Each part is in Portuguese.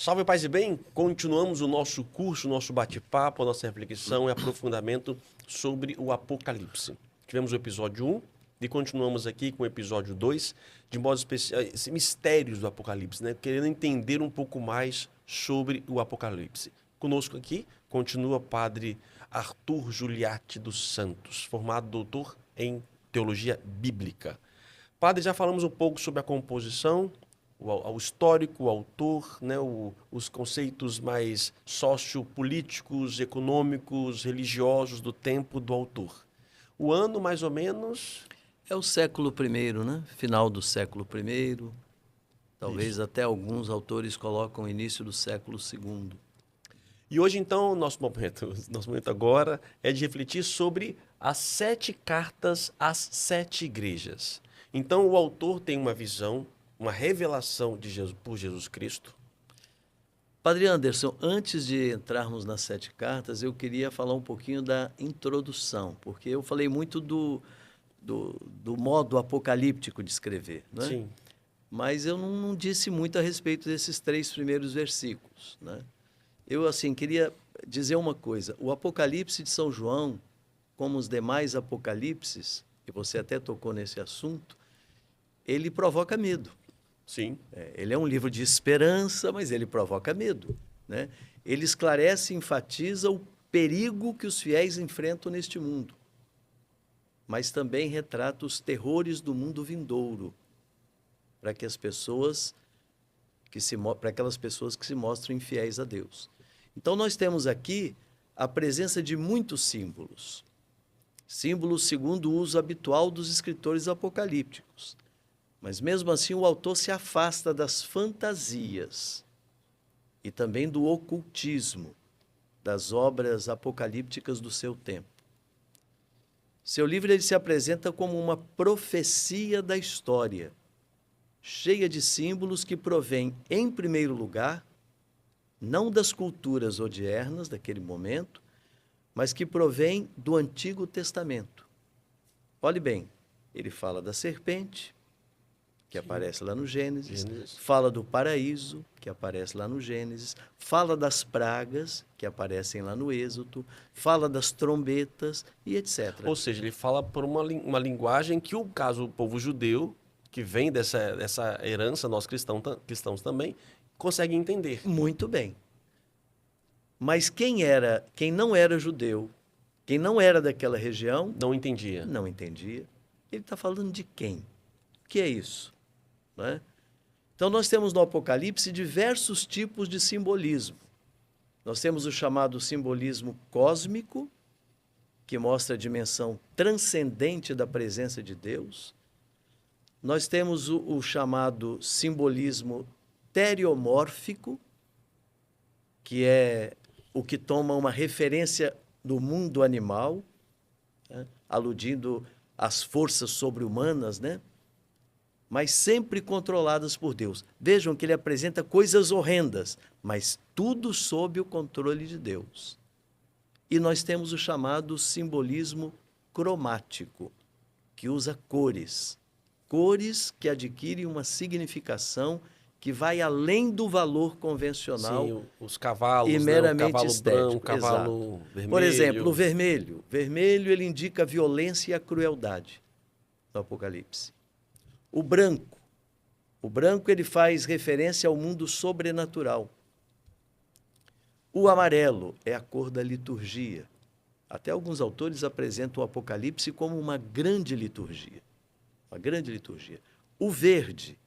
Salve, paz e bem! Continuamos o nosso curso, o nosso bate-papo, a nossa reflexão e aprofundamento sobre o Apocalipse. Tivemos o episódio 1 e continuamos aqui com o episódio 2, de modo especial, mistérios do Apocalipse, né? Querendo entender um pouco mais sobre o Apocalipse. Conosco aqui continua o padre Arthur Juliati dos Santos, formado doutor em Teologia Bíblica. Padre, já falamos um pouco sobre a composição, o histórico, o autor, né, os conceitos mais sociopolíticos, econômicos, religiosos do tempo do autor. O ano, mais ou menos... É o século I, né? Final do século I. Talvez Isso. até alguns autores colocam o início do século II. E hoje, então, nosso momento agora é de refletir sobre as 7 cartas às 7 igrejas. Então, o autor tem uma visão, uma revelação de Jesus, por Jesus Cristo. Padre Anderson, antes de entrarmos nas 7 cartas, eu queria falar um pouquinho da introdução, porque eu falei muito do modo apocalíptico de escrever, né? Sim. Mas eu não disse muito a respeito desses 3 primeiros versículos, né? Eu, assim, queria dizer uma coisa. O Apocalipse de São João, como os demais apocalipses, e você até tocou nesse assunto, ele provoca medo. Sim. Ele é um livro de esperança, mas ele provoca medo, né? Ele esclarece e enfatiza o perigo que os fiéis enfrentam neste mundo, mas também retrata os terrores do mundo vindouro, para que as pessoas para aquelas pessoas que se mostram infiéis a Deus. Então nós temos aqui a presença de muitos símbolos. Símbolos segundo o uso habitual dos escritores apocalípticos. Mas mesmo assim o autor se afasta das fantasias e também do ocultismo das obras apocalípticas do seu tempo. Seu livro ele se apresenta como uma profecia da história, cheia de símbolos que provém, em primeiro lugar, não das culturas odiernas daquele momento, mas que provém do Antigo Testamento. Olhe bem, ele fala da serpente, que aparece lá no Gênesis, fala do paraíso, que aparece lá no Gênesis, fala das pragas, que aparecem lá no Êxodo, fala das trombetas e etc. Ou seja, ele fala por uma linguagem que o povo judeu, que vem dessa herança, nós cristãos também, consegue entender. Muito bem. Mas quem não era judeu, quem não era daquela região... Não entendia. Não entendia. Ele está falando de quem? O que é isso? Não é? Então, nós temos no Apocalipse diversos tipos de simbolismo. Nós temos o chamado simbolismo cósmico, que mostra a dimensão transcendente da presença de Deus. Nós temos o chamado simbolismo teriomórfico, que é o que toma uma referência do mundo animal, né? Aludindo às forças sobre-humanas, né? Mas sempre controladas por Deus. Vejam que ele apresenta coisas horrendas, mas tudo sob o controle de Deus. E nós temos o chamado simbolismo cromático, que usa cores. Cores que adquirem uma significação que vai além do valor convencional. Sim, os cavalos, e né? meramente O cavalo estético. branco, o cavalo Exato. vermelho. Por exemplo, o vermelho. Vermelho ele indica a violência e a crueldade no Apocalipse. O branco ele faz referência ao mundo sobrenatural. O amarelo é a cor da liturgia. Até alguns autores apresentam o Apocalipse como uma grande liturgia. Uma grande liturgia. O verde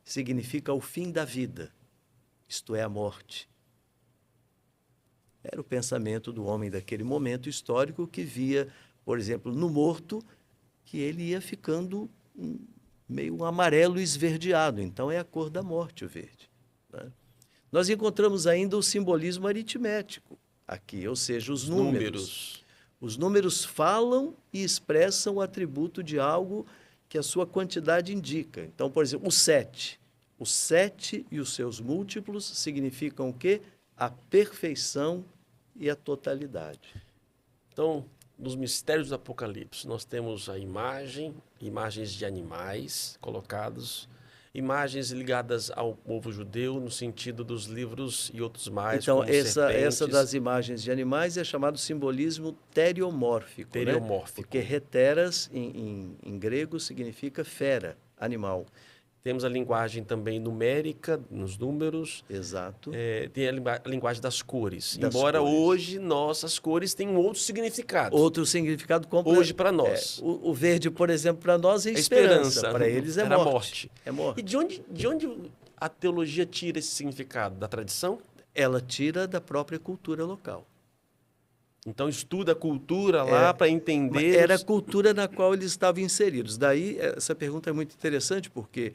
significa o fim da vida, isto é, a morte. Era o pensamento do homem daquele momento histórico que via, por exemplo, no morto, que ele ia ficando meio amarelo esverdeado. Então é a cor da morte, o verde, né? Nós encontramos ainda o simbolismo aritmético aqui, ou seja, os números. Os números falam e expressam o atributo de algo que a sua quantidade indica. Então, por exemplo, o 7. O 7 e os seus múltiplos significam o quê? A perfeição e a totalidade. Então, nos mistérios do Apocalipse, nós temos a imagens de animais colocados imagens ligadas ao povo judeu no sentido dos livros e outros mais, Então, como essa serpentes, das imagens de animais é chamado simbolismo teriomórfico, teriomórfico. né? Porque heteras, em grego, significa fera, animal. Temos a linguagem também numérica, nos números. Exato. Tem a linguagem das cores. Das Embora cores. hoje nossas cores tenham outro significado. Outro significado Hoje para nós. O verde, por exemplo, para nós é A esperança. Para eles é era morte. É morte. E de onde a teologia tira esse significado? Da tradição? Ela tira da própria cultura local. Então estuda a cultura lá para entender... Era a cultura na qual eles estavam inseridos. Daí, essa pergunta é muito interessante, porque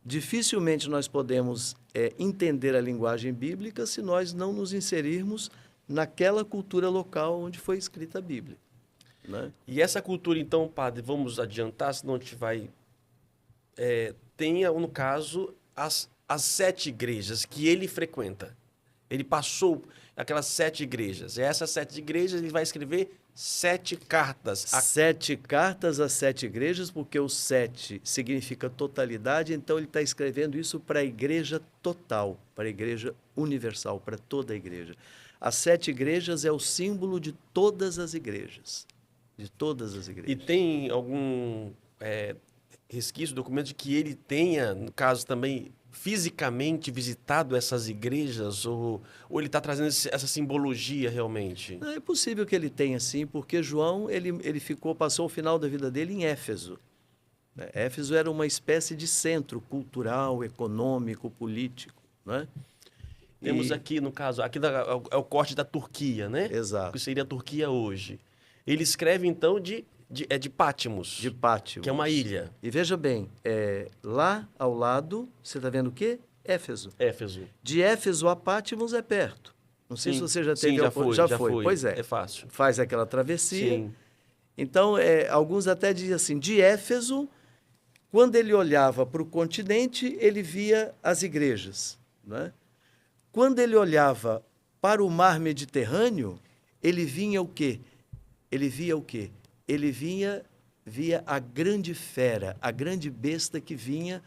dificilmente nós podemos entender a linguagem bíblica se nós não nos inserirmos naquela cultura local onde foi escrita a Bíblia. Né? E essa cultura, então, padre, vamos adiantar, senão a gente vai... tenha, no caso, as 7 igrejas que ele frequenta. Ele passou aquelas 7 igrejas. E essas 7 igrejas ele vai escrever 7 cartas. 7 cartas às 7 igrejas, porque o 7 significa totalidade, então ele está escrevendo isso para a igreja total, para a igreja universal, para toda a igreja. As 7 igrejas é o símbolo de todas as igrejas. De todas as igrejas. E tem algum resquício, documento de que ele tenha, no caso também, fisicamente visitado essas igrejas? Ou ele está trazendo essa simbologia realmente? Não, é possível que ele tenha, sim, porque João ele passou o final da vida dele em Éfeso. Éfeso era uma espécie de centro cultural, econômico, político. Né? Temos aqui, no caso, é o corte da Turquia, né? Exato. Que seria a Turquia hoje. Ele escreve, então, de Patmos. De Patmos. Que é uma ilha. E veja bem, lá ao lado, você está vendo o quê? Éfeso. Éfeso. De Éfeso a Patmos é perto. Não sei se você já teve... Sim, já foi. Pois é. É fácil. Faz aquela travessia. Sim. Então, alguns até dizem assim, de Éfeso, quando ele olhava para o continente, ele via as igrejas. Né? Quando ele olhava para o mar Mediterrâneo, ele vinha o quê? Ele via o quê? Ele via a grande fera, a grande besta que vinha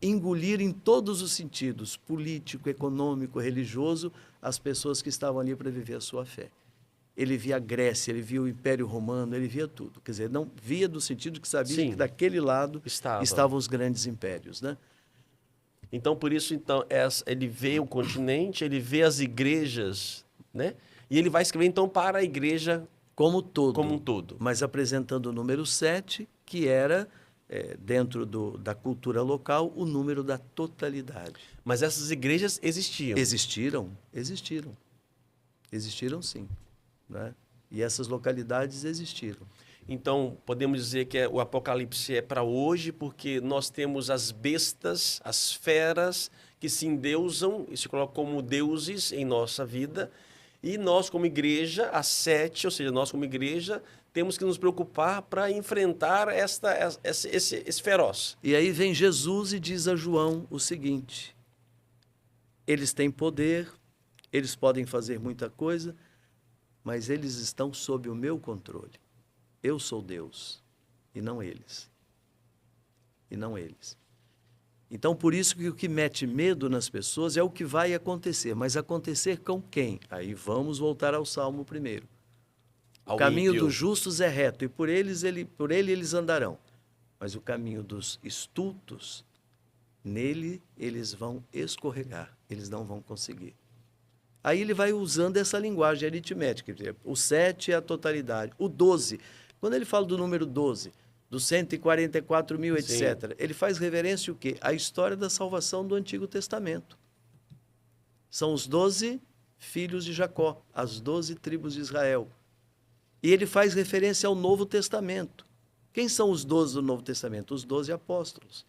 engolir em todos os sentidos, político, econômico, religioso, as pessoas que estavam ali para viver a sua fé. Ele via a Grécia, ele via o Império Romano, ele via tudo. Quer dizer, não via do sentido que sabia Sim, que daquele lado estavam os grandes impérios. Né? Então, por isso, ele vê o continente, ele vê as igrejas, né? E ele vai escrever, então, para a igreja como um todo. Mas apresentando o número 7, que era, dentro da cultura local, o número da totalidade. Mas essas igrejas existiam? Existiram. Existiram, sim. Né? E essas localidades existiram. Então, podemos dizer que o Apocalipse é para hoje, porque nós temos as bestas, as feras, que se endeusam e se colocam como deuses em nossa vida. E nós, como igreja, as 7, ou seja, nós, como igreja, temos que nos preocupar para enfrentar esse feroz. E aí vem Jesus e diz a João o seguinte: eles têm poder, eles podem fazer muita coisa, mas eles estão sob o meu controle. Eu sou Deus, e não eles. E não eles. Então, por isso que o que mete medo nas pessoas é o que vai acontecer. Mas acontecer com quem? Aí vamos voltar ao Salmo primeiro. O caminho dos justos é reto, e por ele eles andarão. Mas o caminho dos estultos, nele eles vão escorregar, eles não vão conseguir. Aí ele vai usando essa linguagem aritmética. O 7 é a totalidade. O 12, quando ele fala do número 12, dos 144 mil, etc., sim, ele faz reverência ao quê? À história da salvação do Antigo Testamento. São os 12 filhos de Jacó, as 12 tribos de Israel. E ele faz referência ao Novo Testamento. Quem são os 12 do Novo Testamento? Os 12 apóstolos.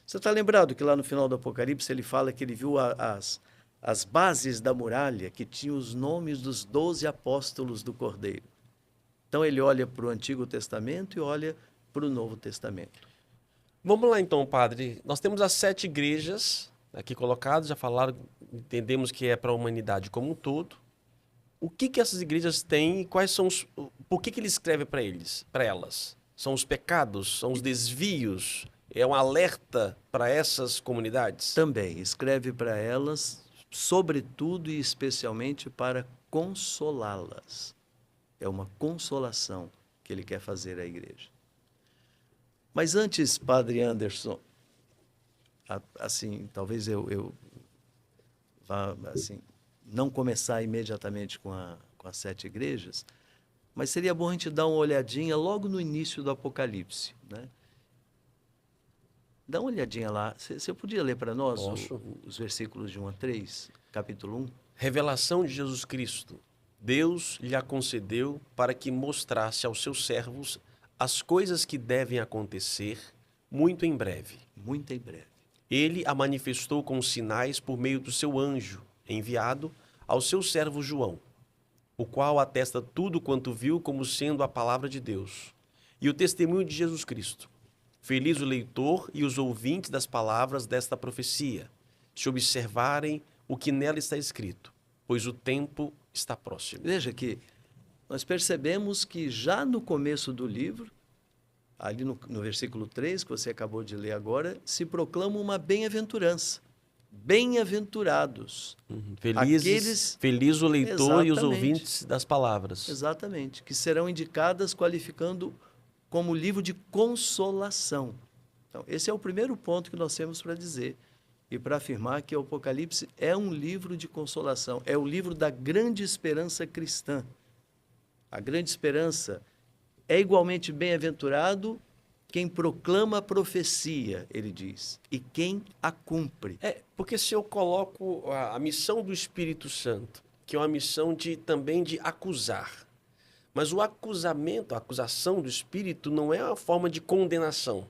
Você está lembrado que lá no final do Apocalipse ele fala que ele viu as bases da muralha que tinham os nomes dos 12 apóstolos do Cordeiro. Então ele olha para o Antigo Testamento e olha para o Novo Testamento. Vamos lá então, padre. Nós temos as 7 igrejas aqui colocadas, já falaram, entendemos que é para a humanidade como um todo. O que essas igrejas têm e quais são por que ele escreve para elas? São os pecados? São os desvios? É um alerta para essas comunidades? Também escreve para elas, sobretudo e especialmente para consolá-las. É uma consolação que ele quer fazer à igreja. Mas antes, Padre Anderson, assim, talvez eu vá, assim, não começar imediatamente com as 7 igrejas, mas seria bom a gente dar uma olhadinha logo no início do Apocalipse, né? Dá uma olhadinha lá. Você podia ler para nós os versículos de 1 a 3, capítulo 1? Revelação de Jesus Cristo. Deus lhe a concedeu para que mostrasse aos seus servos as coisas que devem acontecer muito em breve. Muito em breve. Ele a manifestou com sinais por meio do seu anjo, enviado ao seu servo João, o qual atesta tudo quanto viu como sendo a palavra de Deus e o testemunho de Jesus Cristo. Feliz o leitor e os ouvintes das palavras desta profecia, se observarem o que nela está escrito, pois o tempo está próximo. Veja que nós percebemos que já no começo do livro, ali no versículo 3, que você acabou de ler agora, se proclama uma bem-aventurança. Bem-aventurados. Feliz o leitor e os Exatamente. ouvintes das palavras. Exatamente, que serão indicadas qualificando como livro de consolação. Então, esse é o primeiro ponto que nós temos para dizer e para afirmar que o Apocalipse é um livro de consolação, é o livro da grande esperança cristã. A grande esperança é igualmente bem-aventurado quem proclama a profecia, ele diz, e quem a cumpre. Porque se eu coloco a missão do Espírito Santo, que é uma missão também de acusar, mas o acusamento, a acusação do Espírito não é uma forma de condenação.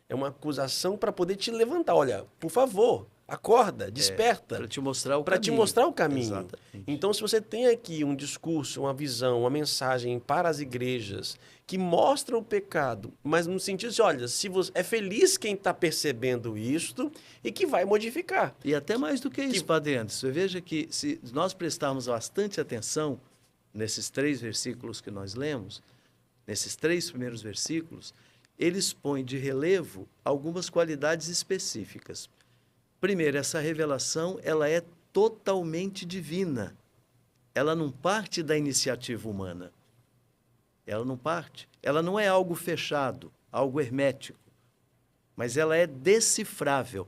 É uma acusação para poder te levantar. Olha, por favor, acorda, desperta. Para te mostrar o caminho. Para te mostrar o caminho. Exatamente. Então, se você tem aqui um discurso, uma visão, uma mensagem para as igrejas que mostra o pecado, mas no sentido de, olha, se você, é feliz quem está percebendo isto e que vai modificar. E até mais do que isso, Padre Anderson. Você veja que se nós prestarmos bastante atenção nesses 3 versículos que nós lemos, nesses 3 primeiros versículos, eles põem de relevo algumas qualidades específicas. Primeiro, essa revelação ela é totalmente divina. Ela não parte da iniciativa humana. Ela não parte. Ela não é algo fechado, algo hermético. Mas ela é decifrável.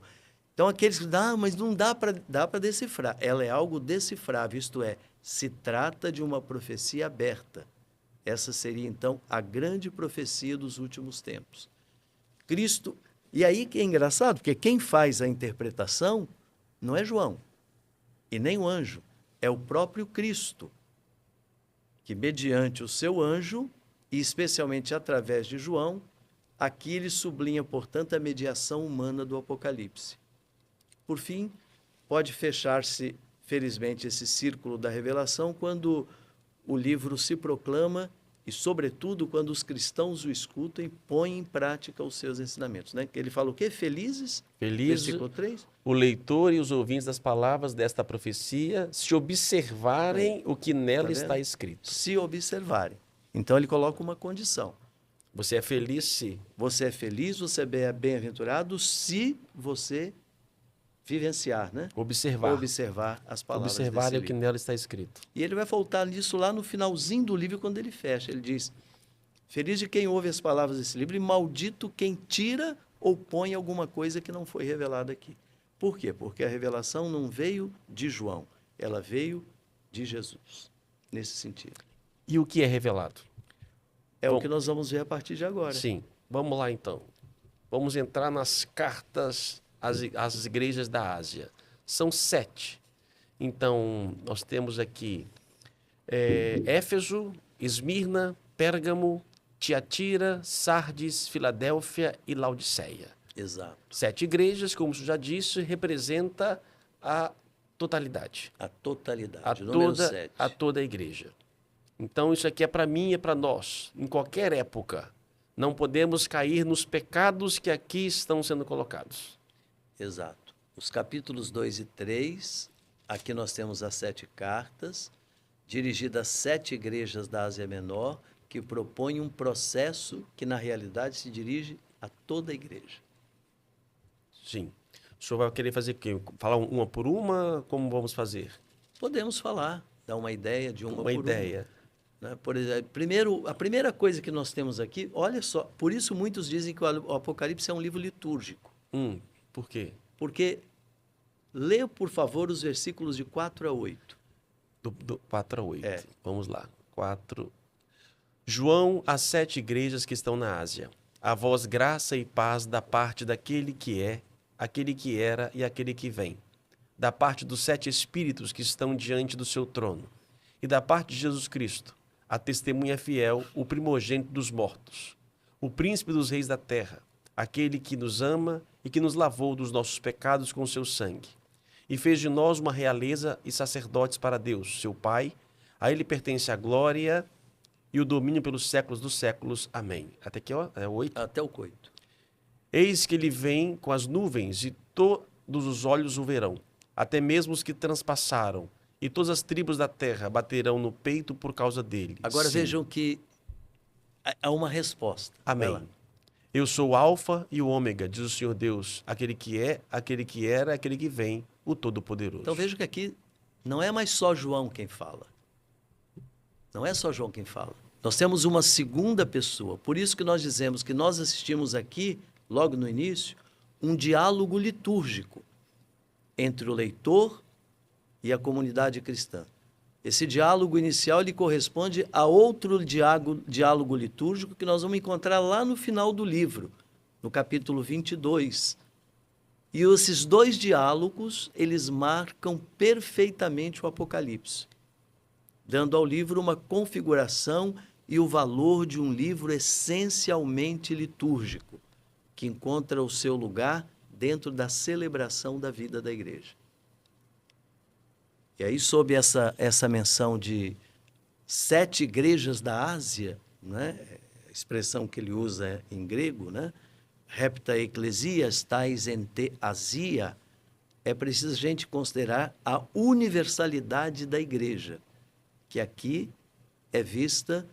Então, aqueles que dizem, mas não dá para decifrar. Ela é algo decifrável, isto é, se trata de uma profecia aberta. Essa seria, então, a grande profecia dos últimos tempos. Cristo... E aí que é engraçado, porque quem faz a interpretação não é João, e nem o anjo, é o próprio Cristo, que mediante o seu anjo, e especialmente através de João, aqui ele sublinha, portanto, a mediação humana do Apocalipse. Por fim, pode fechar-se, felizmente, esse círculo da revelação quando o livro se proclama e, sobretudo, quando os cristãos o escutam e põem em prática os seus ensinamentos. Né? Ele fala o quê? Felizes, versículo 3. O leitor e os ouvintes das palavras desta profecia se observarem o que nela está escrito. Se observarem. Então, ele coloca uma condição. Você é feliz se... Você é feliz, você é bem-aventurado se você vivenciar, né? Observar as palavras Observar desse o que livro. nela está escrito. E ele vai voltar nisso lá no finalzinho do livro, quando ele fecha. Ele diz, feliz de quem ouve as palavras desse livro e maldito quem tira ou põe alguma coisa que não foi revelada aqui. Por quê? Porque a revelação não veio de João, ela veio de Jesus, nesse sentido. E o que é revelado? O que nós vamos ver a partir de agora. Sim, vamos lá então. Vamos entrar nas cartas às igrejas da Ásia. São 7. Então, nós temos aqui Éfeso, Esmirna, Pérgamo, Tiatira, Sardes, Filadélfia e Laodiceia. Exato. 7 igrejas, como você já disse, representa a totalidade. A totalidade, número 7. A toda a igreja. Então, isso aqui é para mim e para nós, em qualquer época. Não podemos cair nos pecados que aqui estão sendo colocados. Exato. Os capítulos 2 e 3, aqui nós temos as 7 cartas, dirigidas às 7 igrejas da Ásia Menor, que propõem um processo que, na realidade, se dirige a toda a igreja. Sim. O senhor vai querer fazer o quê? Falar uma por uma? Como vamos fazer? Podemos falar, dar uma ideia de uma Uma por ideia. uma, né? Por exemplo, a primeira coisa que nós temos aqui, olha só, por isso muitos dizem que o Apocalipse é um livro litúrgico. Por quê? Porque, lê, por favor, os versículos de 4 a 8. Do 4 a 8. É. Vamos lá. 4. João, às 7 igrejas que estão na Ásia. A vós graça e paz da parte daquele que é, aquele que era e aquele que vem. Da parte dos 7 espíritos que estão diante do seu trono. E da parte de Jesus Cristo, a testemunha fiel, o primogênito dos mortos. O príncipe dos reis da terra. Aquele que nos ama e que nos lavou dos nossos pecados com o seu sangue. E fez de nós uma realeza e sacerdotes para Deus, seu Pai. A ele pertence a glória e o domínio pelos séculos dos séculos. Amém. Até aqui, ó, é 8. Até o 8. Eis que ele vem com as nuvens e todos os olhos o verão, até mesmo os que transpassaram, e todas as tribos da terra baterão no peito por causa dele. Agora Sim. vejam que há uma resposta. Vai lá. Amém. Eu sou o Alfa e o Ômega, diz o Senhor Deus, aquele que é, aquele que era, aquele que vem, o Todo-Poderoso. Então veja que aqui não é mais só João quem fala. Não é só João quem fala. Nós temos uma segunda pessoa. Por isso que nós dizemos que nós assistimos aqui, logo no início, um diálogo litúrgico entre o leitor e a comunidade cristã. Esse diálogo inicial ele corresponde a outro diálogo litúrgico que nós vamos encontrar lá no final do livro, no capítulo 22. E esses dois diálogos, eles marcam perfeitamente o Apocalipse, dando ao livro uma configuração e o valor de um livro essencialmente litúrgico, que encontra o seu lugar dentro da celebração da vida da igreja. E aí, sob essa menção de 7 igrejas da Ásia, né? A expressão que ele usa em grego, né? Repta ecclesias tais ente Asia, é preciso a gente considerar a universalidade da igreja, que aqui é vista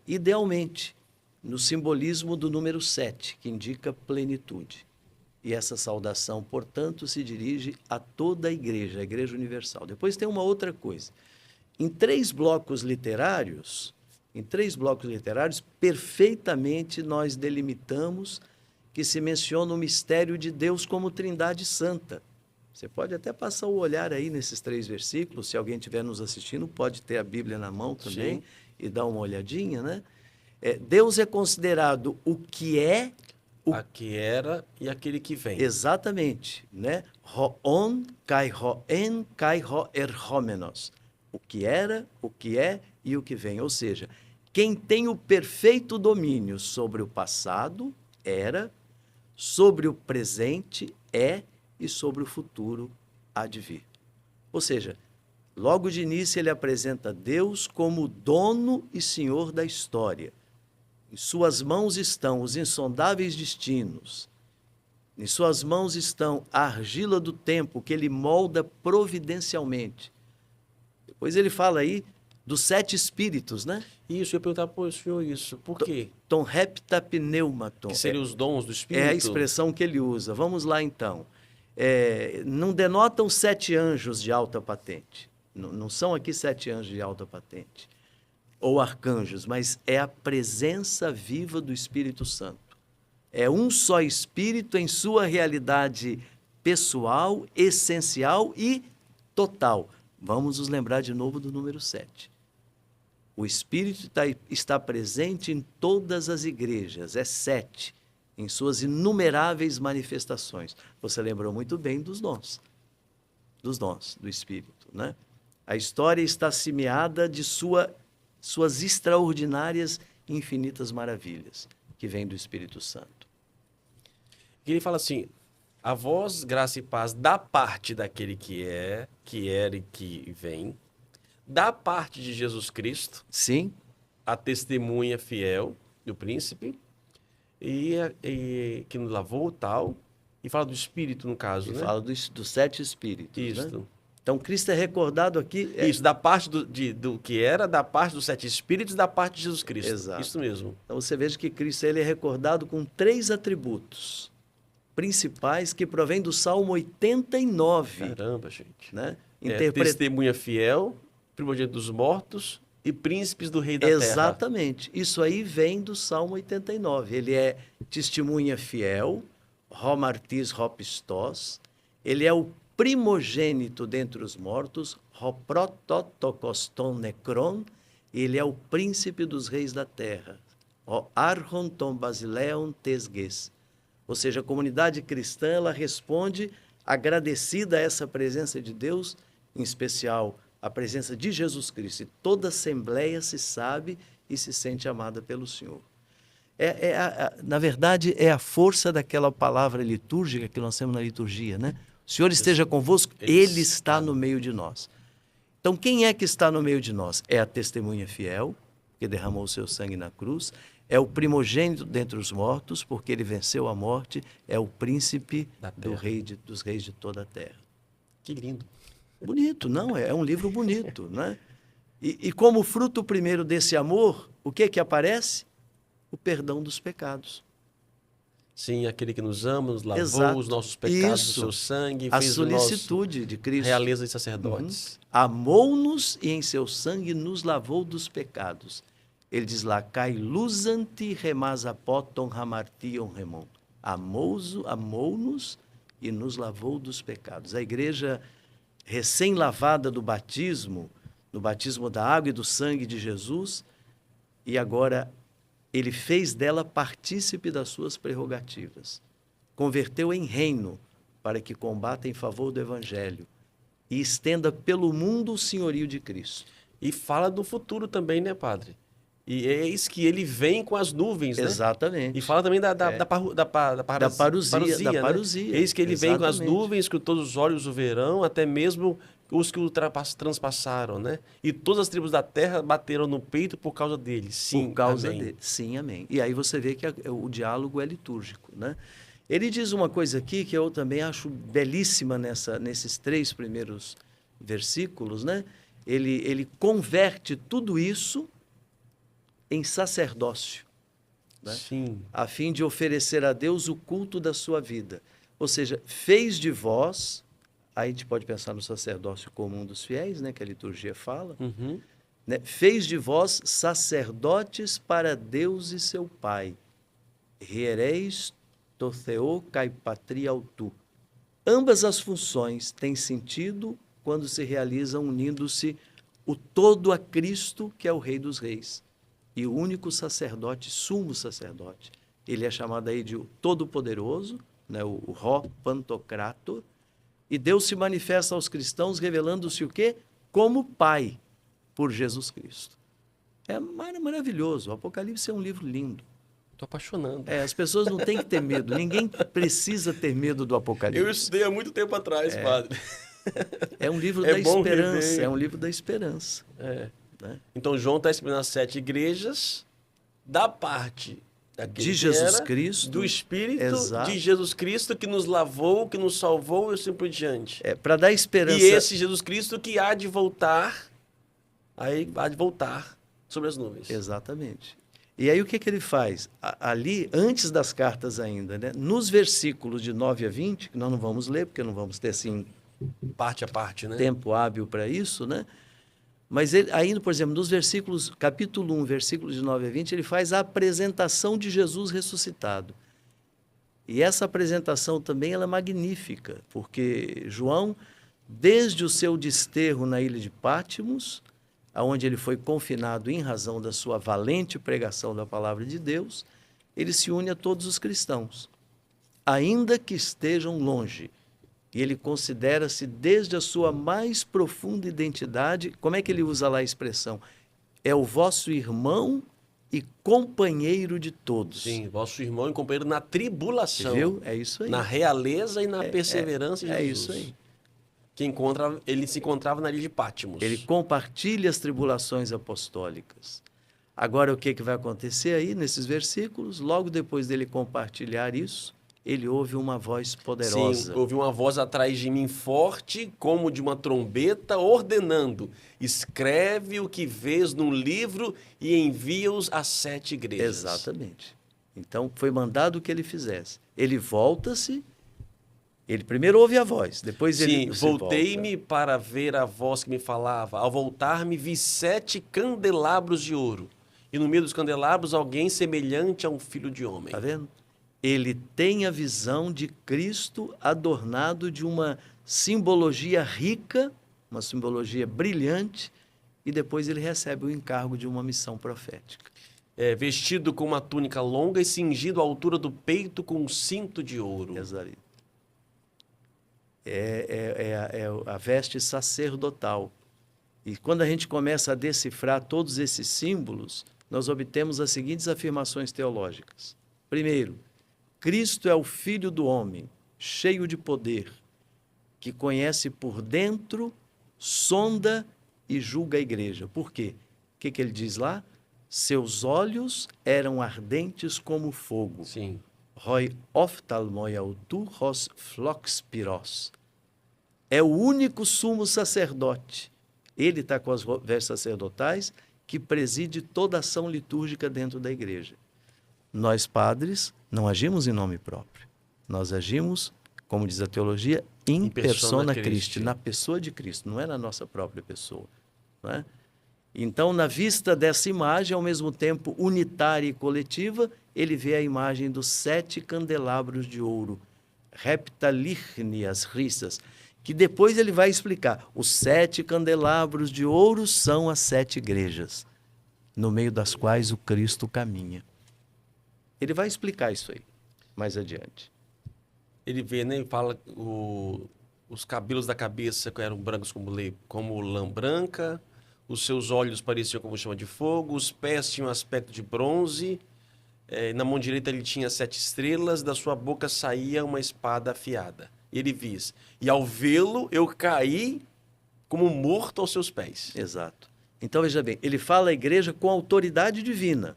idealmente no simbolismo do número 7, que indica plenitude. E essa saudação, portanto, se dirige a toda a Igreja Universal. Depois tem uma outra coisa. Em três blocos literários, perfeitamente nós delimitamos que se menciona o mistério de Deus como Trindade Santa. Você pode até passar o olhar aí nesses 3 versículos, se alguém estiver nos assistindo, pode ter a Bíblia na mão também. Sim. E dar uma olhadinha, né? Deus é considerado o que é, a que era e aquele que vem. Exatamente, né? Hoon, kai hoen, kai ho erhomenos. O que era, o que é e o que vem. Ou seja, quem tem o perfeito domínio sobre o passado, era, sobre o presente, é, e sobre o futuro, há de vir. Ou seja, logo de início ele apresenta Deus como dono e senhor da história. Em suas mãos estão os insondáveis destinos. Em suas mãos estão a argila do tempo que ele molda providencialmente. Depois ele fala aí dos 7 espíritos, né? Isso, eu ia perguntar para o senhor isso. Por quê? Ton repta pneumaton. Que seriam os dons do Espírito? É a expressão que ele usa. Vamos lá, então. Não denotam 7 anjos de alta patente. Não são aqui 7 anjos de alta patente. Ou arcanjos, mas é a presença viva do Espírito Santo. É um só Espírito em sua realidade pessoal, essencial e total. Vamos nos lembrar de novo do número 7. O Espírito está presente em todas as igrejas, é 7, em suas inumeráveis manifestações. Você lembrou muito bem dos dons do Espírito, né? A história está semeada de suas extraordinárias e infinitas maravilhas, que vêm do Espírito Santo. Ele fala assim, a vós, graça e paz da parte daquele que é, que era e que vem, da parte de Jesus Cristo, sim, a testemunha fiel do príncipe, e que nos lavou tal, e fala do Espírito no caso, e né? fala dos 7 Espíritos. Isso. Né? Então, Cristo é recordado aqui... Isso, da parte do que era, da parte dos 7 Espíritos, da parte de Jesus Cristo. Exato. Isso mesmo. Então, você veja que Cristo ele é recordado com 3 atributos. principais que provém do Salmo 89. Caramba, gente. Né? Testemunha fiel, primogênito dos mortos e príncipes do rei da terra. Exatamente. Isso aí vem do Salmo 89. Ele é testemunha fiel, Rho martis, Rho pistos. Ele é o primogênito dentre os mortos, Rho prototokoston necron. Ele é o príncipe dos reis da terra, Rho archon ton basileon tesges. Ou seja, a comunidade cristã, ela responde agradecida a essa presença de Deus, em especial a presença de Jesus Cristo. E toda assembleia se sabe e se sente amada pelo Senhor. Na verdade, é a força daquela palavra litúrgica que nós temos na liturgia, né? O Senhor esteja convosco, Ele está no meio de nós. Então, quem é que está no meio de nós? É a testemunha fiel, que derramou o seu sangue na cruz, é o primogênito dentre os mortos, porque ele venceu a morte, é o príncipe dos reis de toda a terra. Que lindo. Bonito, não? É um livro bonito, né? E como fruto primeiro desse amor, o que aparece? O perdão dos pecados. Sim, aquele que nos ama, nos lavou os nossos pecados, o seu sangue, a fez solicitude de Cristo. Realeza de sacerdotes. Amou-nos e em seu sangue nos lavou dos pecados. Ele diz lá, Kai lusanti remazapoton hamartion remon. Amou-nos e nos lavou dos pecados. A igreja recém-lavada do batismo, no batismo da água e do sangue de Jesus, e agora ele fez dela partícipe das suas prerrogativas. Converteu em reino para que combata em favor do evangelho e estenda pelo mundo o senhorio de Cristo. E fala do futuro também, né, padre? E eis que ele vem com as nuvens, né? Exatamente. E fala também da parousia, né? Eis que ele vem com as nuvens, que todos os olhos o verão, até mesmo os que o transpassaram, né? E todas as tribos da terra bateram no peito por causa dele. Sim, por causa amém. dele. Sim, amém. E aí você vê que o diálogo é litúrgico, né? Ele diz uma coisa aqui que eu também acho belíssima nesses 3 primeiros versículos, né? Ele converte tudo isso em sacerdócio, né? Sim. A fim de oferecer a Deus o culto da sua vida. Ou seja, fez de vós, aí a gente pode pensar no sacerdócio comum dos fiéis, né, que a liturgia fala, né? Fez de vós sacerdotes para Deus e seu Pai. Riereis to Theo kai patria autu. Ambas as funções têm sentido quando se realizam unindo-se o todo a Cristo, que é o Rei dos Reis. E o único sacerdote, sumo sacerdote. Ele é chamado aí de Todo-Poderoso, né, o Rho Pantocrator. E Deus se manifesta aos cristãos revelando-se o quê? Como Pai, por Jesus Cristo. É maravilhoso. O Apocalipse é um livro lindo. Estou apaixonando. As pessoas não têm que ter medo. Ninguém precisa ter medo do Apocalipse. Eu estudei há muito tempo atrás, padre. É um livro da esperança. É um livro da esperança. Né? Então, João está explicando as 7 igrejas da parte de Jesus Cristo, do Espírito de Jesus Cristo que nos lavou, que nos salvou e assim por diante. Para dar esperança. E esse Jesus Cristo que há de voltar sobre as nuvens. Exatamente. E aí o que ele faz? Ali, antes das cartas ainda, né? Nos versículos de 9 a 20, que nós não vamos ler, porque não vamos ter assim parte a parte, né? Tempo hábil para isso, né? Mas ele, ainda, por exemplo, nos versículos, capítulo 1, versículos de 9 a 20, ele faz a apresentação de Jesus ressuscitado. E essa apresentação também ela é magnífica, porque João, desde o seu desterro na ilha de Patmos, aonde ele foi confinado em razão da sua valente pregação da palavra de Deus, ele se une a todos os cristãos, ainda que estejam longe. E ele considera-se desde a sua mais profunda identidade, como é que ele usa lá a expressão? É o vosso irmão e companheiro de todos. Sim, vosso irmão e companheiro na tribulação. Viu? É isso aí. Na realeza e na perseverança de Jesus. É isso aí. Ele se encontrava na ilha de Patmos. Ele compartilha as tribulações apostólicas. Agora, o que vai acontecer aí nesses versículos? Logo depois dele compartilhar isso, ele ouve uma voz poderosa. Sim, ouve uma voz atrás de mim forte, como de uma trombeta, ordenando: escreve o que vês num livro e envia-os às 7 igrejas. Exatamente. Então, foi mandado que ele fizesse. ele volta-se, ele primeiro ouve a voz, depois Sim, ele se volta. voltei-me para ver a voz que me falava. Ao voltar-me, vi 7 candelabros de ouro. E no meio dos candelabros, alguém semelhante a um filho de homem. Está vendo? Ele tem a visão de Cristo adornado de uma simbologia rica, uma simbologia brilhante, e depois ele recebe o encargo de uma missão profética. Vestido com uma túnica longa e cingido à altura do peito com um cinto de ouro. Exato. É a veste sacerdotal. E quando a gente começa a decifrar todos esses símbolos, nós obtemos as seguintes afirmações teológicas. Primeiro, Cristo é o Filho do homem, cheio de poder, que conhece por dentro, sonda e julga a igreja. Por quê? O que ele diz lá? Seus olhos eram ardentes como fogo. Sim. Roi oftalmoiautu hos floxpiros. É o único sumo sacerdote. Ele está com as vestes sacerdotais que preside toda a ação litúrgica dentro da igreja. Nós, padres, não agimos em nome próprio. Nós agimos, como diz a teologia, in persona Christi, na pessoa de Cristo, não é na nossa própria pessoa. Não é? Então, na vista dessa imagem, ao mesmo tempo unitária e coletiva, ele vê a imagem dos 7 candelabros de ouro, reptalichnias rissas, que depois ele vai explicar. Os 7 candelabros de ouro são as 7 igrejas, no meio das quais o Cristo caminha. Ele vai explicar isso aí, mais adiante. Ele vê, né? Fala os cabelos da cabeça eram brancos como lã branca, os seus olhos pareciam como chama de fogo, os pés tinham aspecto de bronze, na mão direita ele tinha 7 estrelas, da sua boca saía uma espada afiada. E ele diz, e ao vê-lo eu caí como morto aos seus pés. Exato. Então, veja bem, ele fala à igreja com autoridade divina.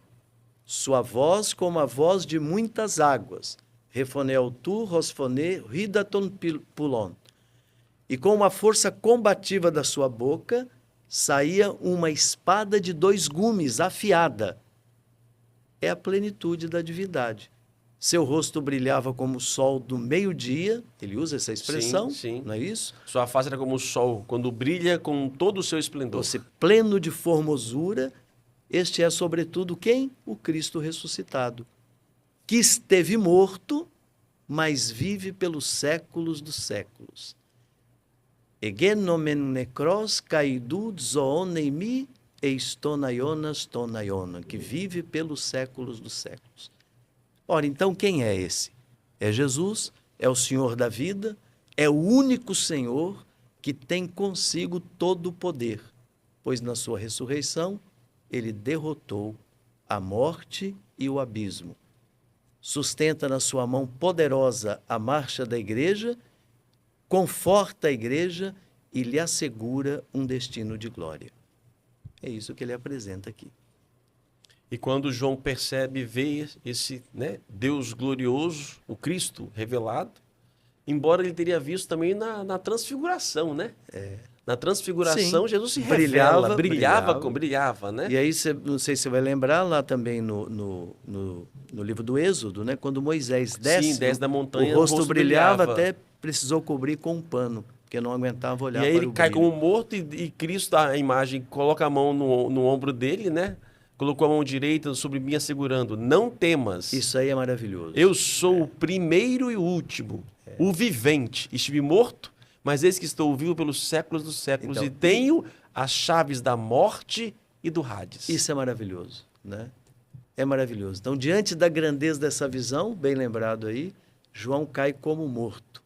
Sua voz como a voz de muitas águas. Refoneu tu, rosfone, ridaton pulon. E com uma força combativa da sua boca, saía uma espada de 2 gumes, afiada. É a plenitude da divindade. Seu rosto brilhava como o sol do meio-dia, ele usa essa expressão, sim. Não é isso? Sua face era como o sol, quando brilha com todo o seu esplendor. Você pleno de formosura, este é sobretudo quem? O Cristo ressuscitado, que esteve morto, mas vive pelos séculos dos séculos. Egenomen necros caidud zooneimi eistonaiona, que vive pelos séculos dos séculos. Ora, então quem é esse? É Jesus, é o Senhor da vida, é o único Senhor que tem consigo todo o poder, pois na sua ressurreição ele derrotou a morte e o abismo. Sustenta na sua mão poderosa a marcha da igreja, conforta a igreja e lhe assegura um destino de glória. É isso que ele apresenta aqui. E quando João percebe, vê esse Deus glorioso, o Cristo revelado, embora ele teria visto também na transfiguração, né? Na transfiguração, sim, Jesus se revela, brilhava, né? E aí, não sei se você vai lembrar, lá também no livro do Êxodo, né? Quando Moisés desce, sim, desce da montanha, o rosto brilhava, até precisou cobrir com um pano, porque não aguentava olhar para o brilho. E aí ele cai como morto e Cristo, a imagem, coloca a mão no ombro dele, né? Colocou a mão direita sobre mim assegurando, não temas. Isso aí é maravilhoso. Eu sou o primeiro e o último, o vivente. Estive morto, mas eis que estou vivo pelos séculos dos séculos, então, e tenho as chaves da morte e do Hades. Isso é maravilhoso, né? É maravilhoso. Então, diante da grandeza dessa visão, bem lembrado aí, João cai como morto.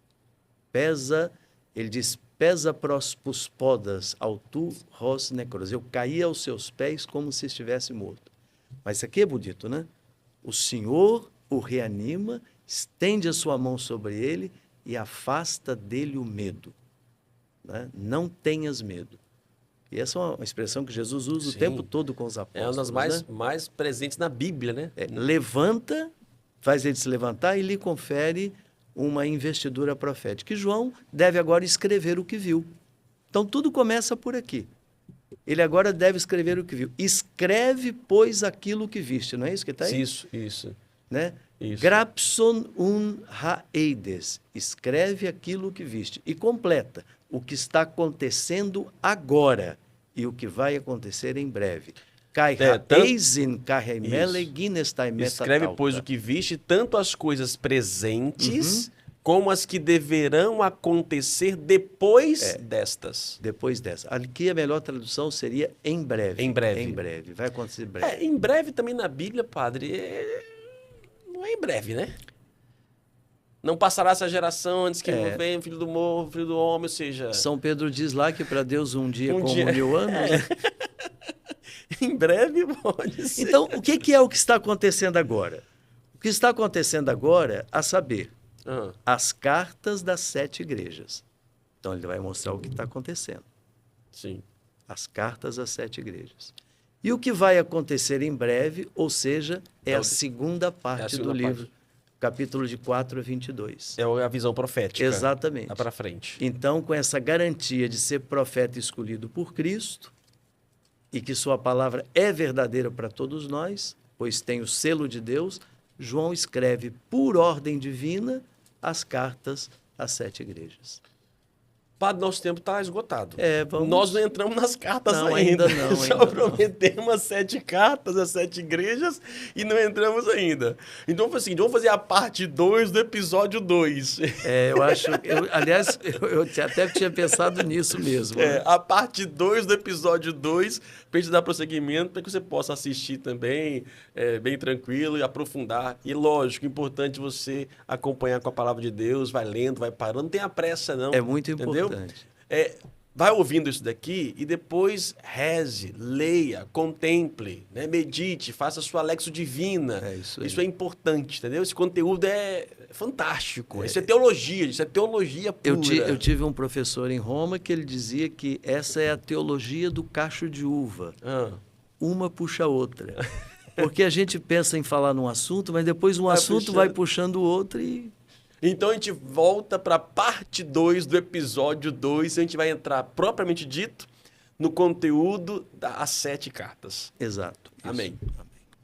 Ele diz, pesa pros podas autu ros necros. Eu caí aos seus pés como se estivesse morto. Mas isso aqui é bonito, né? O Senhor o reanima, estende a sua mão sobre ele e afasta dele o medo. Né? Não tenhas medo. E essa é uma expressão que Jesus usa, sim, o tempo todo com os apóstolos. É uma das mais presentes na Bíblia, né? Levanta, faz ele se levantar e lhe confere uma investidura profética. E João deve agora escrever o que viu. Então, tudo começa por aqui. Ele agora deve escrever o que viu. Escreve, pois, aquilo que viste. Não é isso que está aí? Isso. né? Isso. Grapson ha eides, escreve aquilo que viste e completa o que está acontecendo agora e o que vai acontecer em breve. Escreve, pois, o que viste, tanto as coisas presentes como as que deverão acontecer depois destas. Depois dessa. Aqui a melhor tradução seria em breve. Em breve. Em breve. Vai acontecer em breve. Em breve também na Bíblia, padre, não é em breve, né? Não passará essa geração antes que venha o filho do morro, filho do homem, ou seja... São Pedro diz lá que para Deus um dia como dia. 1000 anos. Né? Em breve pode ser. Então, o que é o que está acontecendo agora? O que está acontecendo agora, a saber, as cartas das 7 igrejas. Então, ele vai mostrar o que está acontecendo. Sim. As cartas das 7 igrejas. E o que vai acontecer em breve, ou seja, é a segunda parte do livro, capítulo de 4 a 22. É a visão profética. Exatamente. Lá para frente. Então, com essa garantia de ser profeta escolhido por Cristo, e que sua palavra é verdadeira para todos nós, pois tem o selo de Deus, João escreve por ordem divina as cartas às 7 igrejas. Padre, nosso tempo está esgotado. Vamos... Nós não entramos nas cartas não, ainda. não. Só prometemos as 7 cartas, as 7 igrejas e não entramos ainda. Então, foi assim, vamos fazer a parte 2 do episódio 2. Eu acho... aliás, eu até tinha pensado nisso mesmo. Né? A parte 2 do episódio 2, para a gente dar prosseguimento, para que você possa assistir também, bem tranquilo e aprofundar. E lógico, importante você acompanhar com a palavra de Deus, vai lendo, vai parando, não tenha pressa não. É muito importante. Vai ouvindo isso daqui e depois reze, leia, contemple, né? Medite, faça sua Lexo Divina. Isso é importante, entendeu? Esse conteúdo é fantástico. Isso é teologia, isso é teologia pura. Eu tive um professor em Roma que ele dizia que essa é a teologia do cacho de uva. Uma puxa a outra. Porque a gente pensa em falar num assunto, mas depois um assunto vai puxando o outro e... Então a gente volta para a parte 2 do episódio 2, a gente vai entrar, propriamente dito, no conteúdo das 7 cartas. Exato. Amém. Isso.